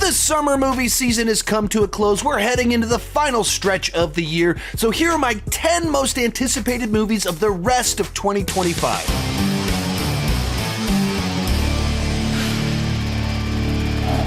The summer movie season has come to a close. We're heading into the final stretch of the year. So here are my 10 most anticipated movies of the rest of 2025.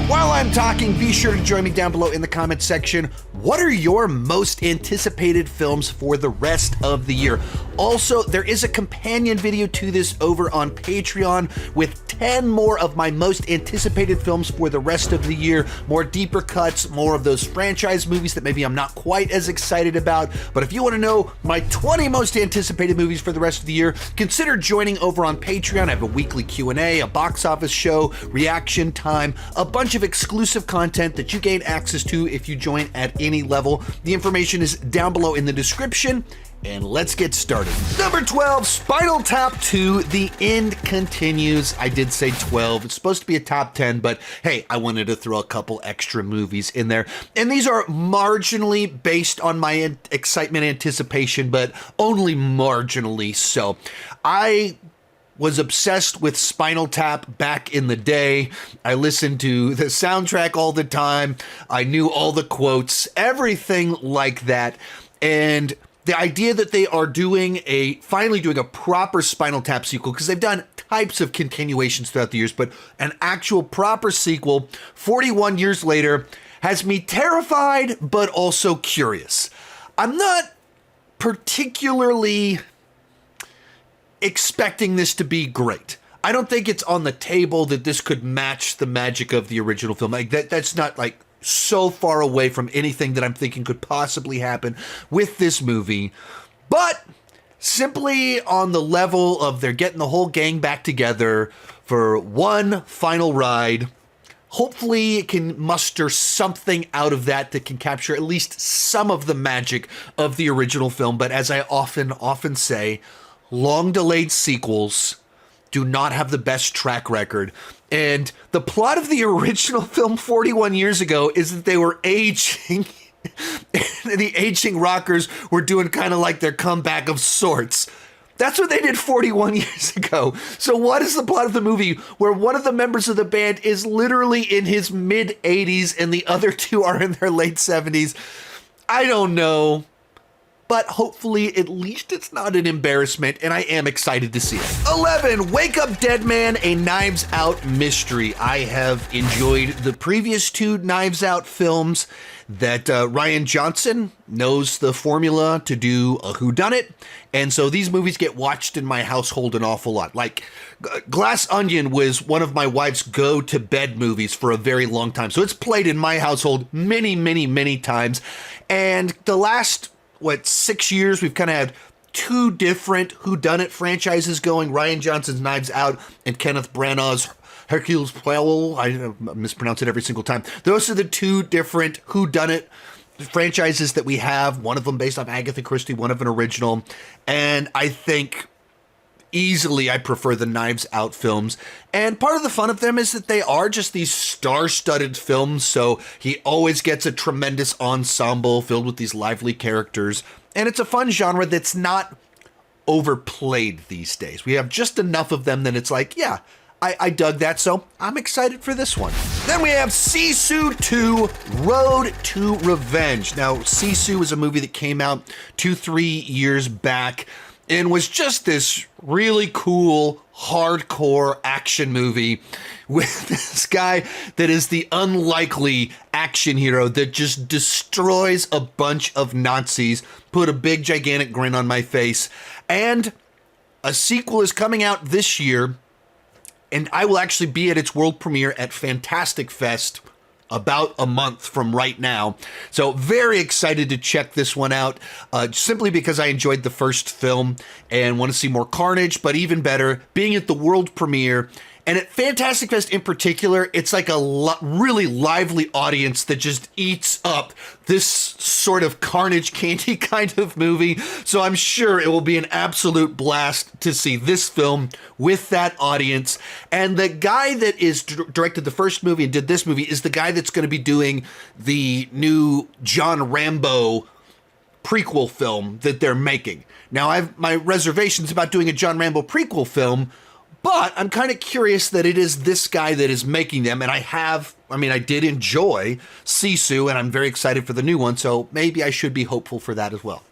While I'm talking, be sure to join me down below in the comments section. What are your most anticipated films for the rest of the year? Also, there is a companion video to this over on Patreon with 10 more of my most anticipated films for the rest of the year. More deeper cuts, more of those franchise movies that maybe I'm not quite as excited about. But if you want to know my 20 most anticipated movies for the rest of the year, consider joining over on Patreon. I have a weekly Q&A, a box office show, reaction time, a bunch of exclusive content that you gain access to if you join at any level. The information is down below in the description, and let's get started. Number 12, Spinal Tap 2, The End Continues. I did say 12. It's supposed to be a top 10, but hey, I wanted to throw a couple extra movies in there. And these are marginally based on my excitement anticipation, but only marginally so. I was obsessed with Spinal Tap back in the day. I listened to the soundtrack all the time. I knew all the quotes, everything like that. And the idea that they are finally doing a proper Spinal Tap sequel, because they've done types of continuations throughout the years, but an actual proper sequel 41 years later has me terrified, but also curious. I'm not particularly expecting this to be great. I don't think it's on the table that this could match the magic of the original film. Like that's not like so far away from anything that I'm thinking could possibly happen with this movie. But simply on the level of they're getting the whole gang back together for one final ride, hopefully it can muster something out of that can capture at least some of the magic of the original film. But as I often say, long-delayed sequels do not have the best track record. And the plot of the original film 41 years ago is that they were aging. The aging rockers were doing kind of like their comeback of sorts. That's what they did 41 years ago. So what is the plot of the movie where one of the members of the band is literally in his mid-80s and the other two are in their late 70s? I don't know. But hopefully, at least it's not an embarrassment, and I am excited to see it. 11, Wake Up Dead Man, a Knives Out mystery. I have enjoyed the previous two Knives Out films that Rian Johnson knows the formula to do a whodunit, and so these movies get watched in my household an awful lot. Like, Glass Onion was one of my wife's go-to-bed movies for a very long time, so it's played in my household many, many, many times, and the last 6 years, we've kind of had two different whodunit franchises going. Rian Johnson's Knives Out and Kenneth Branagh's Hercules Poirot. I mispronounce it every single time. Those are the two different whodunit franchises that we have. One of them based off Agatha Christie, one of an original. And I think easily I prefer the Knives Out films. And part of the fun of them is that they are just these star-studded films, so he always gets a tremendous ensemble filled with these lively characters. And it's a fun genre that's not overplayed these days. We have just enough of them that it's like, yeah, I dug that, so I'm excited for this one. Then we have Cisu 2, Road to Revenge. Now, Cisu is a movie that came out 2-3 years back and was just this really cool, hardcore action movie with this guy that is the unlikely action hero that just destroys a bunch of Nazis, put a big, gigantic grin on my face. And a sequel is coming out this year, and I will actually be at its world premiere at Fantastic Fest about a month from right now. So very excited to check this one out, simply because I enjoyed the first film and want to see more carnage, but even better, being at the world premiere. And at Fantastic Fest in particular, it's like a really lively audience that just eats up this sort of carnage candy kind of movie. So I'm sure it will be an absolute blast to see this film with that audience. And the guy that is directed the first movie and did this movie is the guy that's going to be doing the new John Rambo prequel film that they're making. Now, I have my reservations about doing a John Rambo prequel film, But I'm kind of curious that it is this guy that is making them, and I did enjoy Cisu, and I'm very excited for the new one, so maybe I should be hopeful for that as well.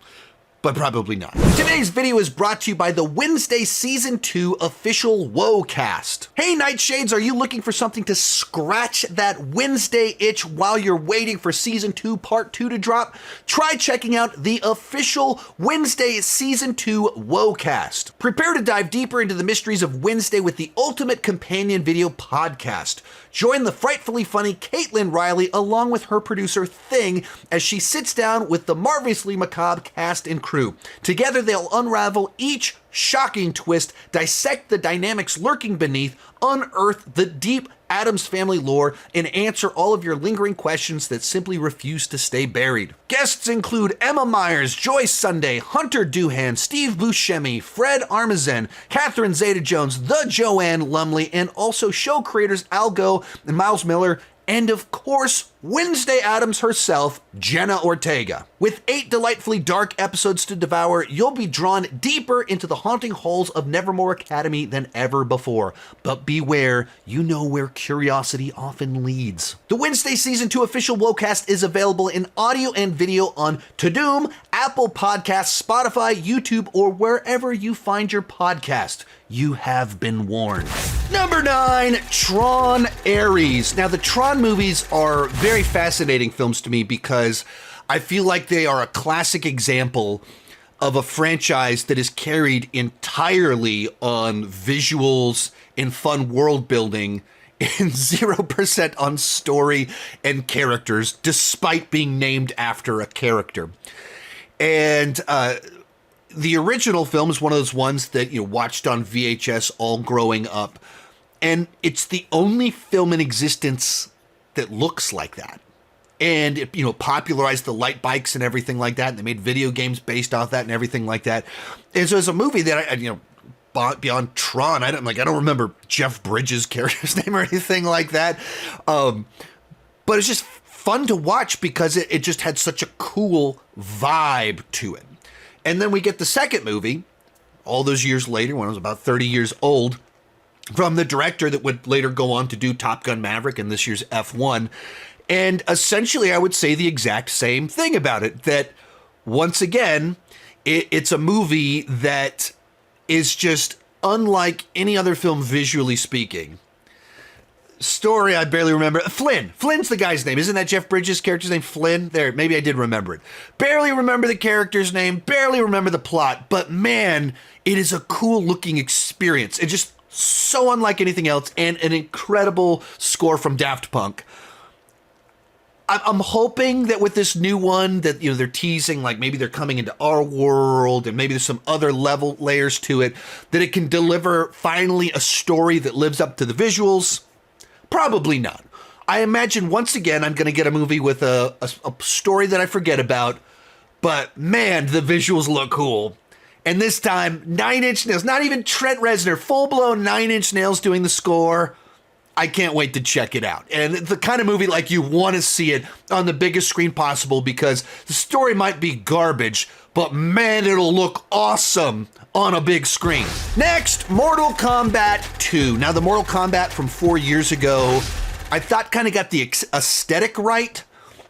But probably not. Today's video is brought to you by the Wednesday Season 2 official Woecast. Hey Nightshades, are you looking for something to scratch that Wednesday itch while you're waiting for Season 2 Part 2 to drop? Try checking out the official Wednesday Season 2 Woecast. Prepare to dive deeper into the mysteries of Wednesday with the ultimate companion video podcast. Join the frightfully funny Caitlin Riley along with her producer Thing as she sits down with the marvelously macabre cast and crew. Together they'll unravel each shocking twist, dissect the dynamics lurking beneath, unearth the deep Addams Family lore, and answer all of your lingering questions that simply refuse to stay buried. Guests include Emma Myers, Joyce Sunday, Hunter Doohan, Steve Buscemi, Fred Armisen, Catherine Zeta-Jones, the Joanne Lumley, and also show creators Al Gough and Miles Miller, and of course, Wednesday Addams herself, Jenna Ortega. With 8 delightfully dark episodes to devour, you'll be drawn deeper into the haunting halls of Nevermore Academy than ever before. But beware, you know where curiosity often leads. The Wednesday Season 2 official Woecast is available in audio and video on Tudum, Apple Podcasts, Spotify, YouTube, or wherever you find your podcast. You have been warned. Number 9, Tron Ares. Now, the Tron movies are very fascinating films to me because I feel like they are a classic example of a franchise that is carried entirely on visuals and fun world building and 0% on story and characters, despite being named after a character. And the original film is one of those ones that you watched on VHS all growing up. And it's the only film in existence that looks like that. And it, popularized the light bikes and everything like that. And they made video games based off that and everything like that. And so it's a movie that beyond Tron, I don't remember Jeff Bridges' character's name or anything like that. But it's just fun to watch because it just had such a cool vibe to it. And then we get the second movie, all those years later, when I was about 30 years old, from the director that would later go on to do Top Gun Maverick and this year's F1. And essentially, I would say the exact same thing about it, that once again, it's a movie that is just unlike any other film visually speaking. Story, I barely remember. Flynn. Flynn's the guy's name. Isn't that Jeff Bridges' character's name? Flynn? There, maybe I did remember it. Barely remember the character's name. Barely remember the plot. But man, it is a cool looking experience. It just so unlike anything else, and an incredible score from Daft Punk. I'm hoping that with this new one that, they're teasing, like maybe they're coming into our world and maybe there's some other layers to it, that it can deliver finally a story that lives up to the visuals. Probably not. I imagine once again I'm going to get a movie with a story that I forget about, but man, the visuals look cool. And this time, 9 Inch Nails, not even Trent Reznor, full-blown 9 Inch Nails doing the score. I can't wait to check it out. And the kind of movie like you want to see it on the biggest screen possible because the story might be garbage, but man, it'll look awesome on a big screen. Next, Mortal Kombat 2. Now, the Mortal Kombat from 4 years ago, I thought kind of got the aesthetic right,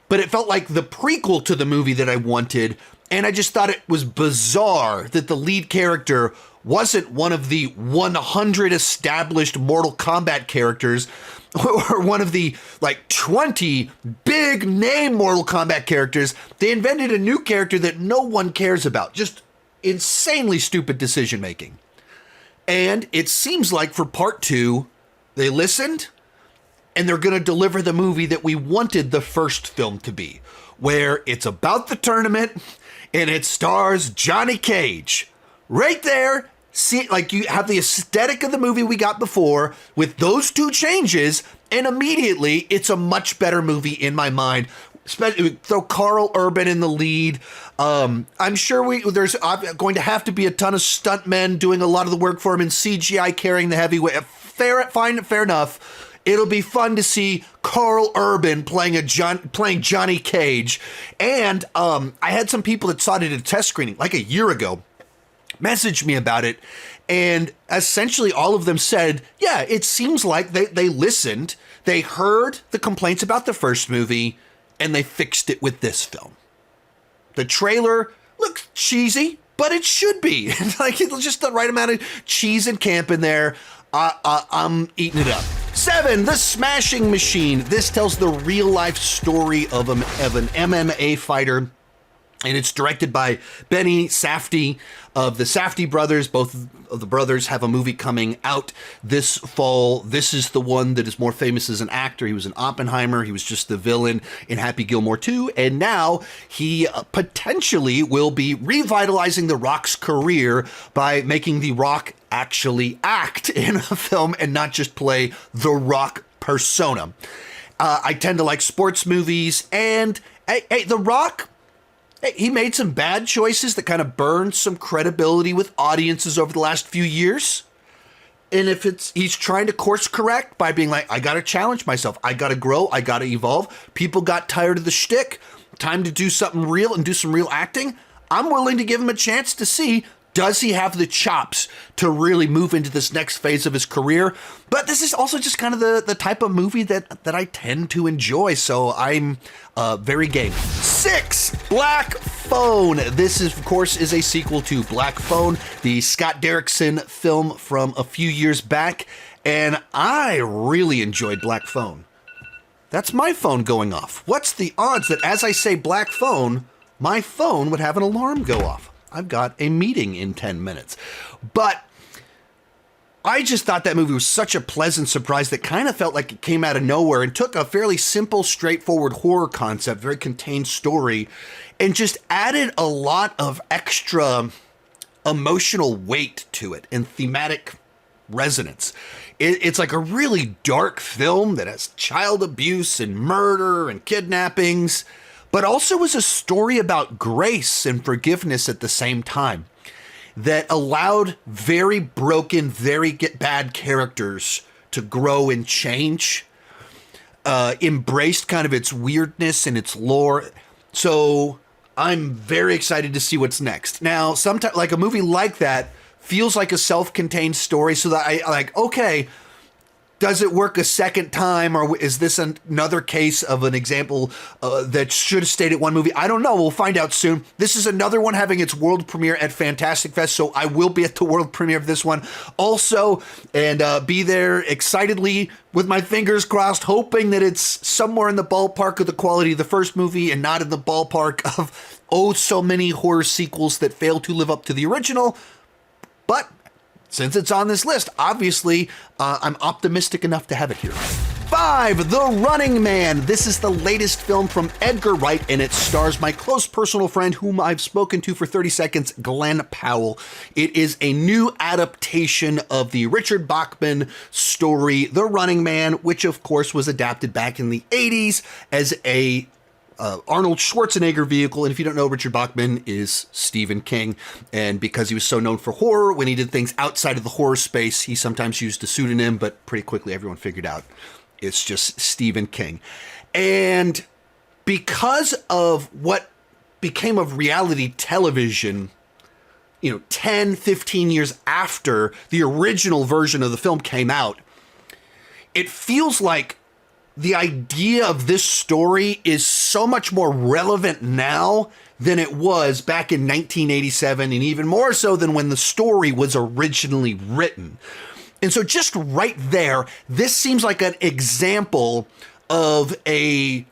but it felt like the prequel to the movie that I wanted. And I just thought it was bizarre that the lead character wasn't one of the 100 established Mortal Kombat characters or one of the 20 big name Mortal Kombat characters. They invented a new character that no one cares about. Just insanely stupid decision making. And it seems like for part 2, they listened and they're going to deliver the movie that we wanted the first film to be, where it's about the tournament and it stars Johnny Cage. Right there, see, you have the aesthetic of the movie we got before with those 2 changes, and immediately it's a much better movie in my mind. Especially throw Carl Urban in the lead. I'm sure there's going to have to be a ton of stuntmen doing a lot of the work for him and CGI carrying the heavyweight. Fair enough. It'll be fun to see Carl Urban playing Johnny Cage. And I had some people that saw it at a test screening like a year ago message me about it. And essentially all of them said, yeah, it seems like they listened, they heard the complaints about the first movie, and they fixed it with this film. The trailer looks cheesy, but it should be. Like, it's just the right amount of cheese and camp in there. I'm eating it up. 7, The Smashing Machine. This tells the real-life story of an MMA fighter, and it's directed by Benny Safdie of the Safdie brothers. Both of the brothers have a movie coming out this fall. This is the one that is more famous as an actor. He was in Oppenheimer. He was just the villain in Happy Gilmore 2. And now he potentially will be revitalizing The Rock's career by making The Rock actually act in a film and not just play The Rock persona. I tend to like sports movies, and hey, The Rock, he made some bad choices that kind of burned some credibility with audiences over the last few years. And if he's trying to course correct by being like, I got to challenge myself. I got to grow. I got to evolve. People got tired of the shtick. Time to do something real and do some real acting. I'm willing to give him a chance to see, does he have the chops to really move into this next phase of his career? But this is also just kind of the type of movie that I tend to enjoy, so I'm very game. 6, Black Phone. This, of course, is a sequel to Black Phone, the Scott Derrickson film from a few years back, and I really enjoyed Black Phone. That's my phone going off. What's the odds that as I say Black Phone, my phone would have an alarm go off? I've got a meeting in 10 minutes. But I just thought that movie was such a pleasant surprise that kind of felt like it came out of nowhere and took a fairly simple, straightforward horror concept, very contained story, and just added a lot of extra emotional weight to it and thematic resonance. It's like a really dark film that has child abuse and murder and kidnappings, but also is a story about grace and forgiveness at the same time that allowed very broken, very bad characters to grow and change, embraced kind of its weirdness and its lore. So I'm very excited to see what's next. Now, sometimes like a movie like that feels like a self-contained story, so that I like, okay, does it work a second time, or is this another case of an example that should have stayed at one movie? I don't know. We'll find out soon. This is another one having its world premiere at Fantastic Fest, so I will be at the world premiere of this one also, and be there excitedly with my fingers crossed, hoping that it's somewhere in the ballpark of the quality of the first movie and not in the ballpark of, oh, so many horror sequels that fail to live up to the original. But since it's on this list, obviously, I'm optimistic enough to have it here. 5, The Running Man. This is the latest film from Edgar Wright, and it stars my close personal friend whom I've spoken to for 30 seconds, Glenn Powell. It is a new adaptation of the Richard Bachman story, The Running Man, which of course was adapted back in the 80s as a Arnold Schwarzenegger vehicle. And if you don't know, Richard Bachman is Stephen King. And because he was so known for horror, when he did things outside of the horror space, he sometimes used a pseudonym, but pretty quickly everyone figured out it's just Stephen King. And because of what became of reality television, 10, 15 years after the original version of the film came out, it feels like the idea of this story is so much more relevant now than it was back in 1987, and even more so than when the story was originally written. And so just right there, this seems like an example of a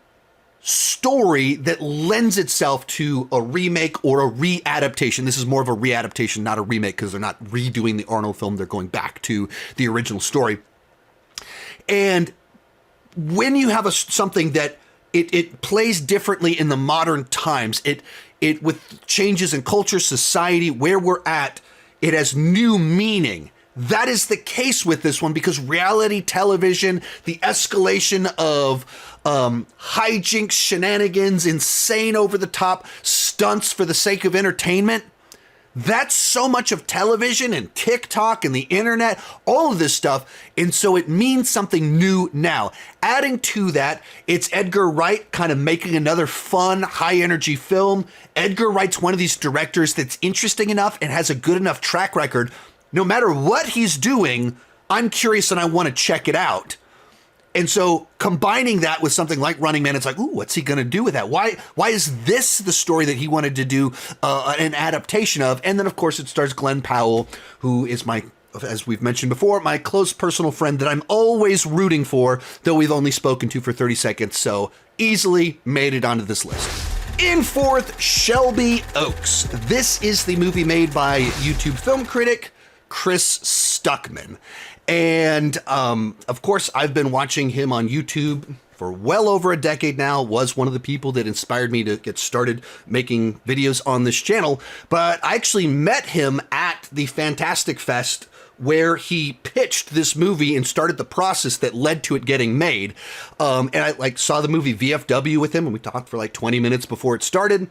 story that lends itself to a remake or a readaptation. This is more of a readaptation, not a remake, because they're not redoing the Arnold film. They're going back to the original story. And when you have something that it plays differently in the modern times, it with changes in culture, society, where we're at, it has new meaning. That is the case with this one, because reality television, the escalation of hijinks, shenanigans, insane over-the-top stunts for the sake of entertainment, that's so much of television and TikTok and the internet, all of this stuff. And so it means something new now. Adding to that, it's Edgar Wright kind of making another fun, high energy film. Edgar Wright's one of these directors that's interesting enough and has a good enough track record no matter what he's doing, I'm curious and I want to check it out. And so combining that with something like Running Man, it's like, ooh, what's he going to do with that? Why is this the story that he wanted to do an adaptation of? And then, of course, it stars Glenn Powell, who is as we've mentioned before, my close personal friend that I'm always rooting for, though we've only spoken to for 30 seconds. So easily made it onto this list. In fourth, Shelby Oaks. This is the movie made by YouTube film critic Chris Stuckman. And, of course, I've been watching him on YouTube for well over a decade now, was one of the people that inspired me to get started making videos on this channel. But I actually met him at the Fantastic Fest where he pitched this movie and started the process that led to it getting made. And I saw the movie VFW with him, and we talked for 20 minutes before it started.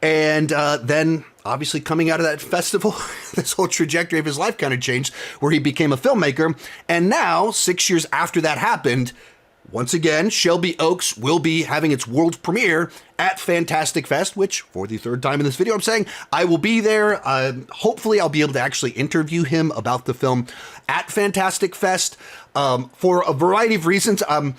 And then, obviously, coming out of that festival, this whole trajectory of his life kind of changed, where he became a filmmaker. And now, 6 years after that happened, once again, Shelby Oaks will be having its world premiere at Fantastic Fest, which, for the third time in this video, I'm saying I will be there. Hopefully, I'll be able to actually interview him about the film at Fantastic Fest. For a variety of reasons, I'm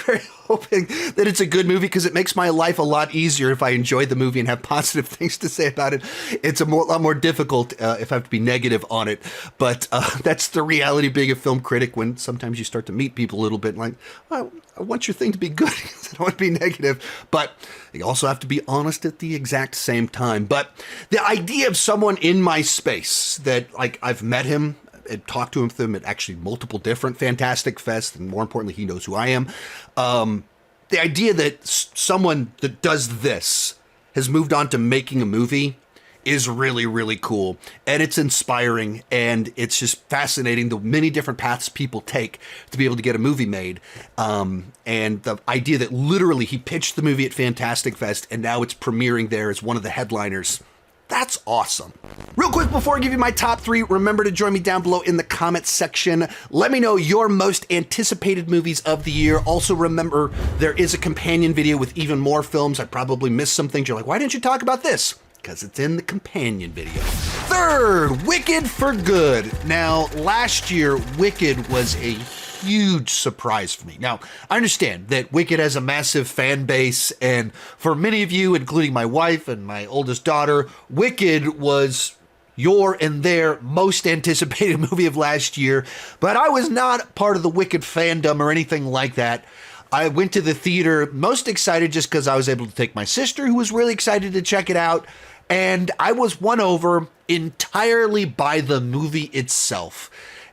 very hoping that it's a good movie because it makes my life a lot easier if I enjoy the movie and have positive things to say about it. It's a lot more difficult if I have to be negative on it. But that's the reality of being a film critic when sometimes you start to meet people a little bit like, oh, I want your thing to be good. I don't want to be negative. But you also have to be honest at the exact same time. But the idea of someone in my space that I've met him, and talked to him at actually multiple different Fantastic Fests, and more importantly, he knows who I am. The idea that someone that does this has moved on to making a movie is really, really cool. And it's inspiring, and it's just fascinating the many different paths people take to be able to get a movie made. And the idea that literally he pitched the movie at Fantastic Fest, and now it's premiering there as one of the headliners. That's awesome. Real quick, before I give you my top three, remember to join me down below in the comments section. Let me know your most anticipated movies of the year. Also, remember, there is a companion video with even more films. I probably missed some things. You're like, why didn't you talk about this? Because it's in the companion video. Third, Wicked for Good. Now, last year, Wicked was a huge surprise for me. Now, I understand that Wicked has a massive fan base, and for many of you, including my wife and my oldest daughter, Wicked was your and their most anticipated movie of last year, but I was not part of the Wicked fandom or anything like that. I went to the theater most excited just because I was able to take my sister, who was really excited to check it out, and I was won over entirely by the movie itself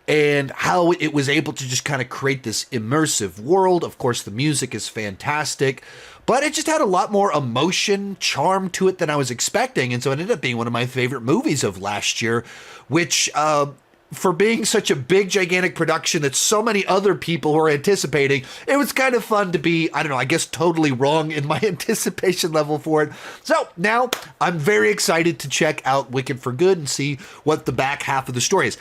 and how it was able to just kind of create this immersive world. Of course, the music is fantastic, but it just had a lot more emotion, charm to it than I was expecting, and so it ended up being one of my favorite movies of last year, which, for being such a big, gigantic production that so many other people were anticipating, it was kind of fun to be, I don't know, I guess totally wrong in my anticipation level for it. So now I'm very excited to check out Wicked for Good and see what the back half of the story is.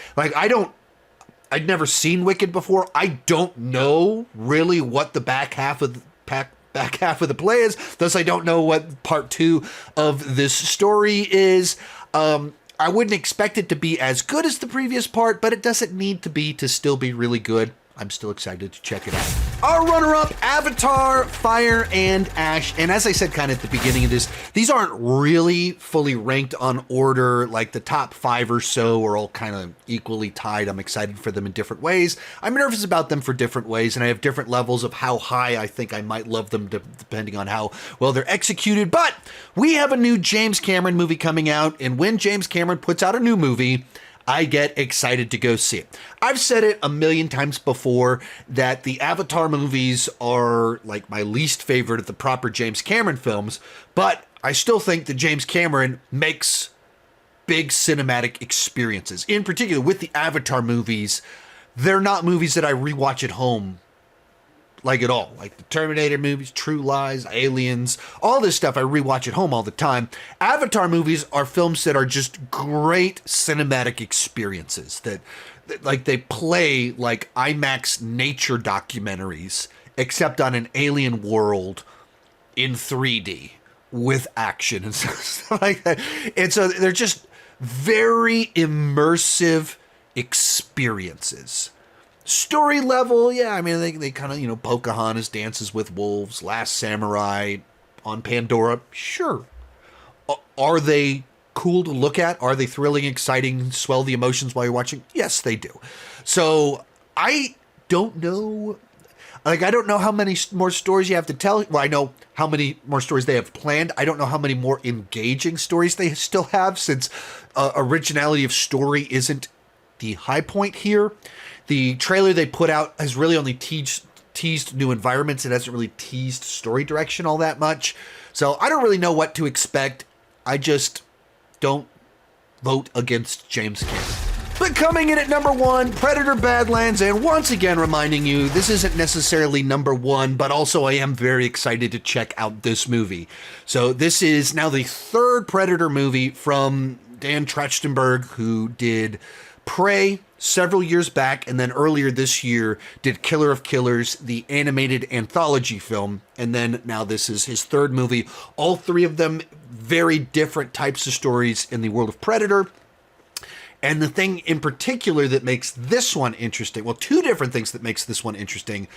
I'd never seen Wicked before. I don't know really what the back half of the play is. Thus, I don't know what part two of this story is. I wouldn't expect it to be as good as the previous part, but it doesn't need to be to still be really good. I'm still excited to check it out. Our runner-up, Avatar, Fire and Ash. And as I said kind of at the beginning of this, these aren't really fully ranked on order. Like the top 5 or so are all kind of equally tied. I'm excited for them in different ways. I'm nervous about them for different ways, and I have different levels of how high I think I might love them depending on how well they're executed. But we have a new James Cameron movie coming out, and when James Cameron puts out a new movie, I get excited to go see it. I've said it a million times before that the Avatar movies are like my least favorite of the proper James Cameron films, but I still think that James Cameron makes big cinematic experiences. In particular, with the Avatar movies, they're not movies that I rewatch at home like at all. Like the Terminator movies, True Lies, Aliens, all this stuff I rewatch at home all the time. Avatar movies are films that are just great cinematic experiences that like they play like IMAX nature documentaries, except on an alien world in 3D with action and stuff like that. And so they're just very immersive experiences. Story level, yeah, I mean, they kind of, Pocahontas dances with wolves, Last Samurai on Pandora, sure. Are they cool to look at? Are they thrilling, exciting, swell the emotions while you're watching? Yes, they do. So I don't know. Like, I don't know how many more stories you have to tell. Well, I know how many more stories they have planned. I don't know how many more engaging stories they still have, since originality of story isn't the high point here. The trailer they put out has really only teased new environments. It hasn't really teased story direction all that much. So I don't really know what to expect. I just don't vote against James Cameron. But coming in at number 1, Predator Badlands, and once again reminding you, this isn't necessarily number 1, but also I am very excited to check out this movie. So this is now the 3rd Predator movie from Dan Trachtenberg, who did Prey several years back, and then earlier this year did Killer of Killers, the animated anthology film, and then now this is his 3rd movie. All 3 of them very different types of stories in the world of Predator. And the thing in particular that makes this one interesting, well, 2 different things that makes this one interesting.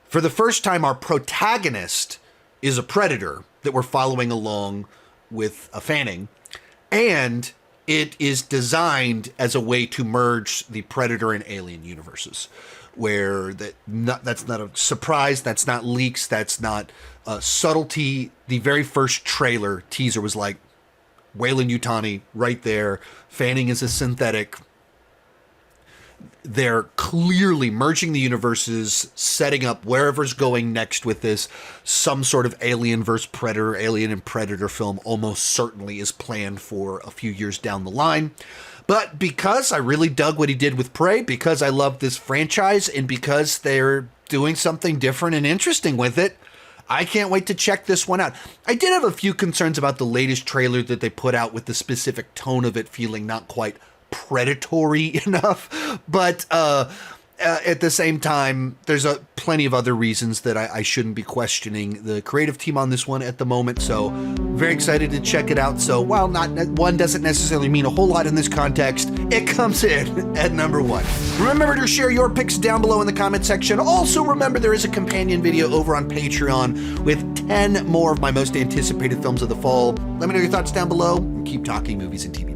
For the first time, our protagonist is a predator that we're following along with a Fanning, and it is designed as a way to merge the Predator and Alien universes, where that's not a surprise, that's not leaks, that's not subtlety. The very first trailer teaser was like, Weyland-Yutani right there. Fanning is a synthetic. They're clearly merging the universes, setting up wherever's going next with this. Some sort of Alien versus Predator, Alien and Predator film almost certainly is planned for a few years down the line. But because I really dug what he did with Prey, because I love this franchise, and because they're doing something different and interesting with it, I can't wait to check this one out. I did have a few concerns about the latest trailer that they put out, with the specific tone of it feeling not quite predatory enough, but at the same time, there's plenty of other reasons that I shouldn't be questioning the creative team on this one at the moment. So very excited to check it out. So while not one doesn't necessarily mean a whole lot in this context, it comes in at number 1. Remember to share your picks down below in the comment section. Also remember, there is a companion video over on Patreon with 10 more of my most anticipated films of the fall. Let me know your thoughts down below, and keep talking movies and TV.